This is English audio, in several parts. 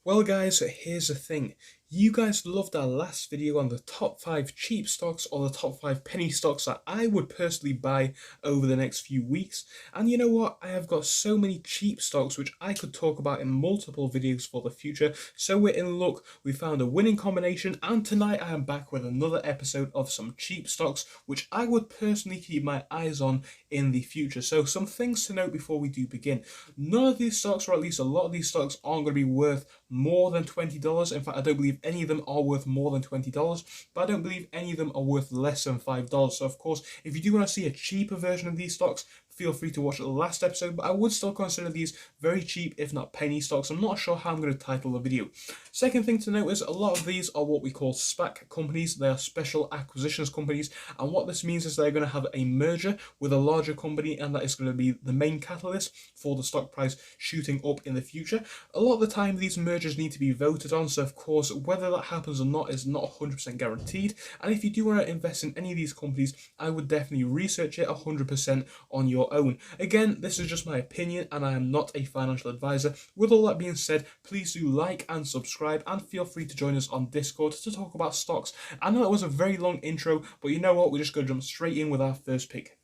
Well guys, here's the thing. You guys loved our last video on the top 5 cheap stocks or the top 5 penny stocks that I would personally buy over the next few weeks. And you know what? I have got so many cheap stocks which I could talk about in multiple videos for the future. So we're in luck. We found a winning combination, and tonight I am back with another episode of some cheap stocks which I would personally keep my eyes on in the future. So some things to note before we do begin. None of these stocks, or at least a lot of these stocks, aren't going to be worth more than $20. In fact, I don't believe any of them are worth more than $20, but I don't believe any of them are worth less than $5. So of course, if you do want to see a cheaper version of these stocks, feel free to watch the last episode, but I would still consider these very cheap, if not penny stocks. I'm not sure how I'm going to title the video. Second thing to note is a lot of these are what we call SPAC companies. They are special acquisitions companies, and what this means is they're going to have a merger with a larger company, and that is going to be the main catalyst for the stock price shooting up in the future. A lot of the time, these mergers need to be voted on, so of course, whether that happens or not is not 100% guaranteed. And if you do want to invest in any of these companies, I would definitely research it 100% on your own. Again, this is just my opinion and I am not a financial advisor. With all that being said, please do like and subscribe, and feel free to join us on Discord to talk about stocks. I know that was a very long intro, but you know what, we're just going to jump straight in with our first pick.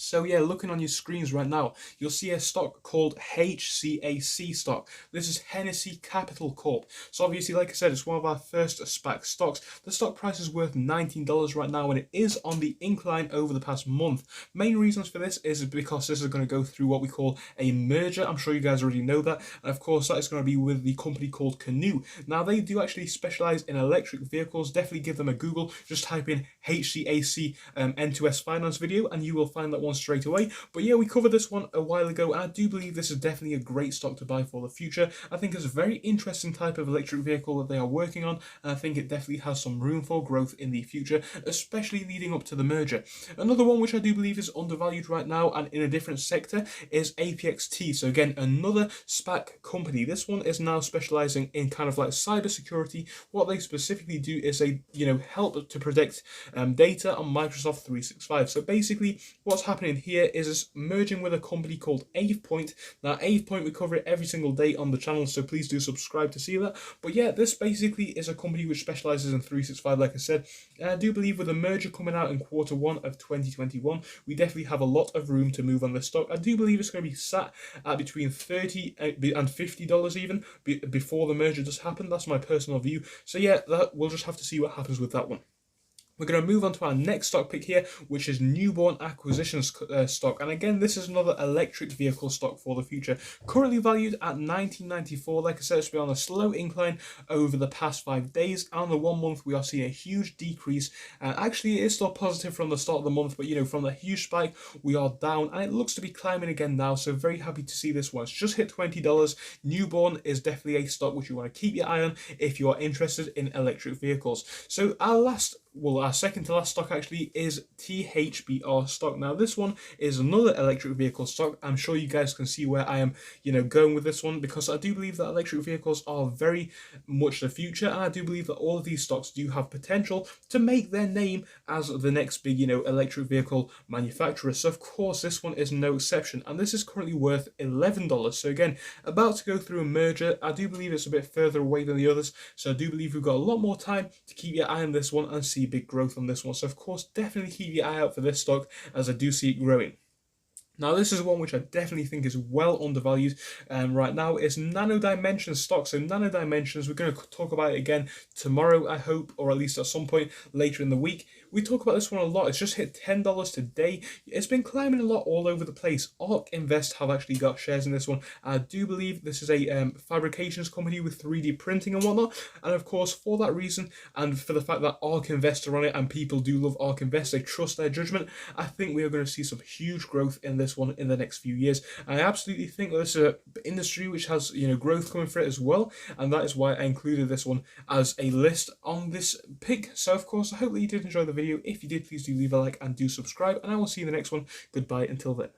So yeah, looking on your screens right now, you'll see a stock called HCAC stock. This is Hennessy Capital Corp. So obviously, like I said, it's one of our first SPAC stocks. The stock price is worth $19 right now, and it is on the incline over the past month. Main reasons for this is because this is going to go through what we call a merger. I'm sure you guys already know that. And of course, that is going to be with the company called Canoo. Now, they do actually specialize in electric vehicles. Definitely give them a Google. Just type in HCAC N2S finance video, and you will find that one straight away. But yeah, we covered this one a while ago, and I do believe this is definitely a great stock to buy for the future. I think it's a very interesting type of electric vehicle that they are working on, and I think it definitely has some room for growth in the future, especially leading up to the merger. Another one which I do believe is undervalued right now and in a different sector is APXT. So again, another SPAC company. This one is now specializing in kind of like cybersecurity. What they specifically do is they, help to protect data on Microsoft 365. So basically, what's happening here is it's merging with a company called AvePoint. Now, AvePoint, we cover it every single day on the channel, so please do subscribe to see that. But yeah, this basically is a company which specializes in 365, like I said. And I do believe with the merger coming out in Q1 of 2021, we definitely have a lot of room to move on this stock. I do believe it's going to be sat at between $30 and $50 even before the merger does happen. That's my personal view. So yeah, we'll just have to see what happens with that one. We're going to move on to our next stock pick here, which is Newborn Acquisitions stock. And again, this is another electric vehicle stock for the future. Currently valued at $19.94. Like I said, it's been on a slow incline over the past 5 days. And on the 1 month, we are seeing a huge decrease. Actually, it is still positive from the start of the month, but from the huge spike, we are down. And it looks to be climbing again now. So very happy to see this one. It's just hit $20. Newborn is definitely a stock which you want to keep your eye on if you are interested in electric vehicles. So our second to last stock actually is THBR stock. Now, this one is another electric vehicle stock. I'm sure you guys can see where I am, going with this one, because I do believe that electric vehicles are very much the future, and I do believe that all of these stocks do have potential to make their name as the next big, electric vehicle manufacturer. So of course, this one is no exception, and this is currently worth $11. So again, about to go through a merger. I do believe it's a bit further away than the others, so I do believe we've got a lot more time to keep your eye on this one and see big growth on this one. So of course, definitely keep your eye out for this stock, as I do see it growing. Now, this is one which I definitely think is well undervalued right now. It's Nano Dimensions stock. So Nano Dimensions, we're going to talk about it again tomorrow, I hope, or at least at some point later in the week. We talk about this one a lot. It's just hit $10 today. It's been climbing a lot all over the place. ARK Invest have actually got shares in this one. I do believe this is a fabrications company with 3D printing and whatnot. And of course, for that reason, and for the fact that ARK Invest are on it, and people do love ARK Invest, they trust their judgment, I think we are going to see some huge growth in this one in the next few years. I absolutely think that this is an industry which has growth coming for it as well, and that is why I included this one as a list on this pick. So of course, I hope that you did enjoy the video. If you did, please do leave a like and do subscribe, and I will see you in the next one. Goodbye until then.